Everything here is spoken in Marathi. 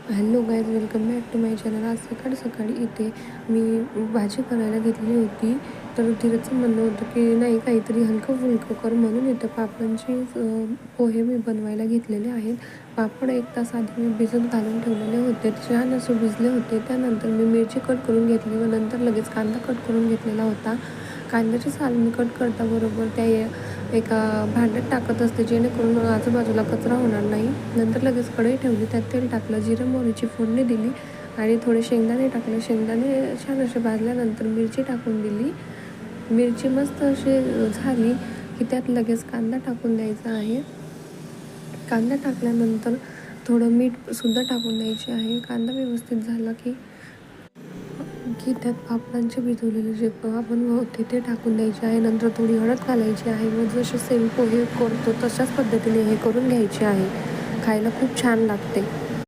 Hello guys, welcome back to my channel. आज सकाळी इथे मी भाजी करायला घेतली होती. तर धीरजचं म्हणणं होतं की नाही काहीतरी हलकं फुलकं कर, म्हणून इथं पापडांचे पोहे मी बनवायला घेतलेले आहेत. पापड 1 तास आधी मी भिजत घालून ठेवलेले होते. छान असे भिजले होते. त्यानंतर मी मिरची कट करून घेतली व नंतर लगेच कांदा कट करून घेतलेला होता. कांद्याची साल मी कट करता बरोबर त्या एका भांड्यात टाकत असते, जेणेकरून आजूबाजूला कचरा होणार नाही. नंतर लगेच कढई ठेवली, त्यात तेल टाकलं, जिरं मोहरीची फोडणी दिली आणि थोडे शेंगदाणे टाकले. शेंगदाणे छान असे भाजल्यानंतर मिरची टाकून दिली. मिरची मस्त अशी झाली की त्यात लगेच कांदा टाकून द्यायचा आहे. कांदा टाकल्यानंतर थोडं मीठसुद्धा टाकून द्यायचे आहे. कांदा व्यवस्थित झाला की त्यात पापडांचे भिजवलेले जे आपण होते ते टाकून द्यायचे आहे. नंतर थोडी हळद घालायची आहे व जसे सेम पोहे करतो तशाच पद्धतीने हे करून घ्यायचे आहे. खायला खूप छान लागते.